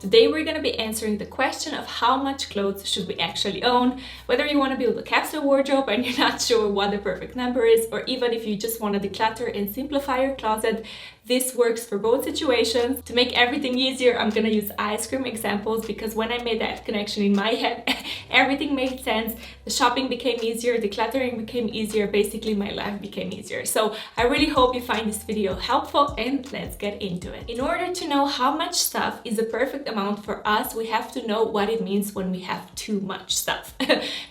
Today we're going to be answering the question of how much clothes should we actually own, whether you want to build a capsule wardrobe and you're not sure what the perfect number is, or even if you just want to declutter and simplify your closet. This works for both situations. To make everything easier, I'm going to use ice cream examples because when I made that connection in my head, everything made sense. The shopping became easier, decluttering became easier, basically my life became easier. So I really hope you find this video helpful, and let's get into it. In order to know how much stuff is the perfect amount for us, we have to know what it means when we have too much stuff.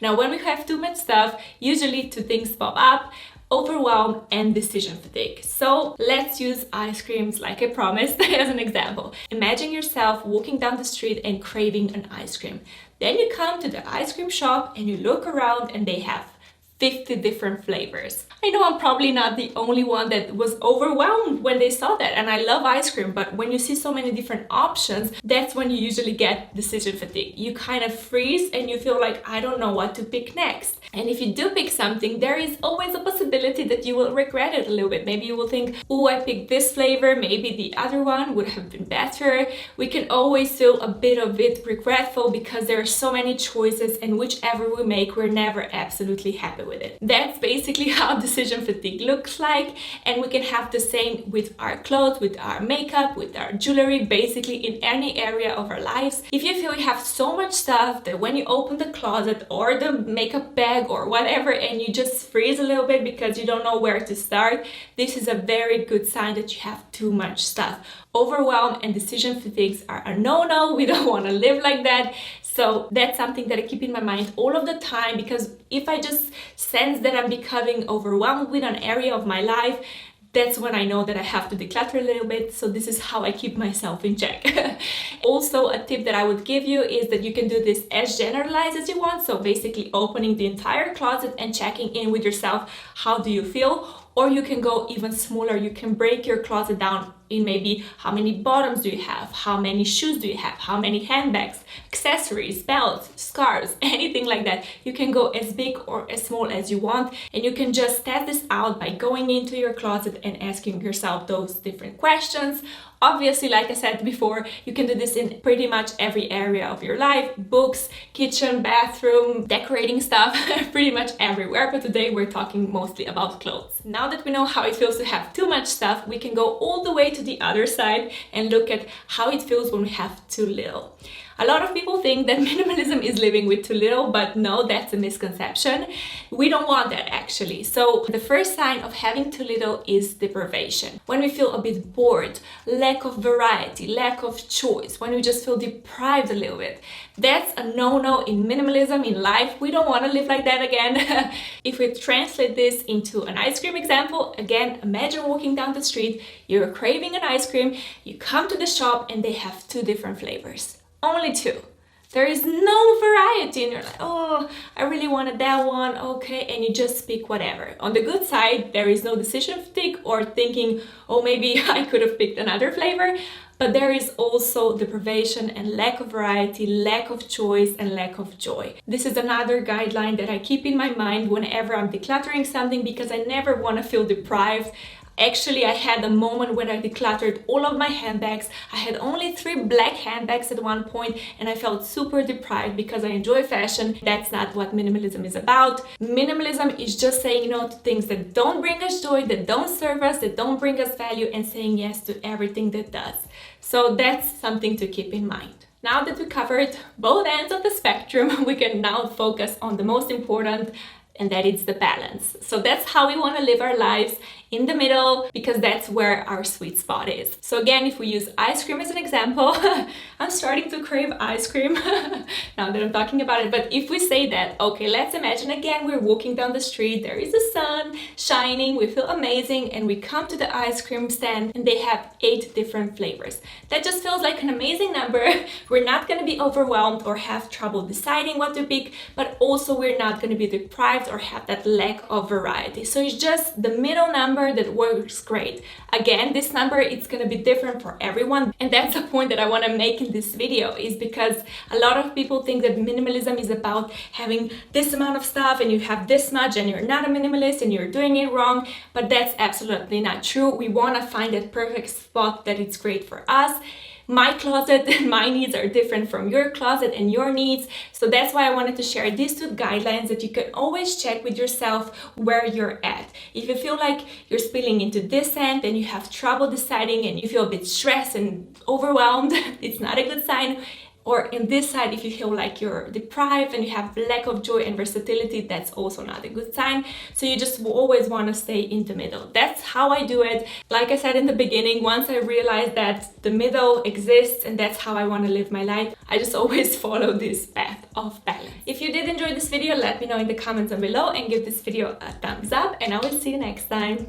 Now, when we have too much stuff, usually two things pop up: overwhelm and decision fatigue. So let's use ice creams like I promised as an example. Imagine yourself walking down the street and craving an ice cream. Then you come to the ice cream shop and you look around and they have 50 different flavors. I know I'm probably not the only one that was overwhelmed when they saw that, and I love ice cream, but when you see so many different options, that's when you usually get decision fatigue. You kind of freeze and you feel like, I don't know what to pick next. And if you do pick something, there is always a possibility that you will regret it a little bit. Maybe you will think, oh, I picked this flavor, maybe the other one would have been better. We can always feel a bit of it regretful because there are so many choices, and whichever we make, we're never absolutely happy with it. That's basically how decision fatigue looks like, and we can have the same with our clothes, with our makeup, with our jewelry, basically in any area of our lives. If you feel you have so much stuff that when you open the closet or the makeup bag or whatever and you just freeze a little bit because you don't know where to start, this is a very good sign that you have too much stuff. Overwhelm and decision fatigues are a no-no. We don't want to live like that. So that's something that I keep in my mind all of the time, because if I just sense that I'm becoming overwhelmed with an area of my life, that's when I know that I have to declutter a little bit. So this is how I keep myself in check. Also, a tip that I would give you is that you can do this as generalized as you want. So basically opening the entire closet and checking in with yourself. How do you feel? Or you can go even smaller. You can break your closet down in maybe how many bottoms do you have, how many shoes do you have, how many handbags, accessories, belts, scarves, anything like that. You can go as big or as small as you want, and you can just test this out by going into your closet and asking yourself those different questions. Obviously, like I said before, you can do this in pretty much every area of your life: books, kitchen, bathroom, decorating stuff, pretty much everywhere. But today we're talking mostly about clothes. Now that we know how it feels to have too much stuff, we can go all the way to the other side and look at how it feels when we have too little. A lot of people think that minimalism is living with too little, but no, that's a misconception. We don't want that, actually. So the first sign of having too little is deprivation. When we feel a bit bored, lack of variety, lack of choice, when we just feel deprived a little bit, that's a no-no in minimalism, in life. We don't want to live like that again. If we translate this into an ice cream example, again, imagine walking down the street, you're craving an ice cream, you come to the shop and they have two different flavors. Only two. There is no variety, and you're like, oh, I really wanted that one, okay, and you just pick whatever. On the good side, there is no decision fatigue or thinking, oh, maybe I could have picked another flavor, but there is also deprivation and lack of variety, lack of choice, and lack of joy. This is another guideline that I keep in my mind whenever I'm decluttering something, because I never want to feel deprived. Actually, I had a moment when I decluttered all of my handbags. I had only 3 black handbags at one point, and I felt super deprived because I enjoy fashion. That's not what minimalism is about. Minimalism is just saying no to things that don't bring us joy, that don't serve us, that don't bring us value, and saying yes to everything that does. So that's something to keep in mind. Now that we covered both ends of the spectrum, we can now focus on the most important, and that is the balance. So that's how we want to live our lives, in the middle, because that's where our sweet spot is. So again, if we use ice cream as an example, I'm starting to crave ice cream now that I'm talking about it. But if we say that, okay, let's imagine again, we're walking down the street, there is the sun shining, we feel amazing, and we come to the ice cream stand and they have 8 different flavors. That just feels like an amazing number. We're not going to be overwhelmed or have trouble deciding what to pick, but also we're not going to be deprived or have that lack of variety. So it's just the middle number that works great. Again, this number, it's going to be different for everyone, and that's a point that I want to make in this video, is because a lot of people think that minimalism is about having this amount of stuff and you have this much and you're not a minimalist and you're doing it wrong, but that's absolutely not true. We want to find that perfect spot that it's great for us. my closet and my needs are different from your closet and your needs. So that's why I wanted to share these 2 guidelines that you can always check with yourself where you're at. If you feel like you're spilling into this end and you have trouble deciding and you feel a bit stressed and overwhelmed, it's not a good sign. Or in this side, if you feel like you're deprived and you have lack of joy and versatility, that's also not a good sign. So you just always want to stay in the middle. That's how I do it. Like I said in the beginning, once I realized that the middle exists and that's how I want to live my life, I just always follow this path of balance. If you did enjoy this video, let me know in the comments down below and give this video a thumbs up, and I will see you next time.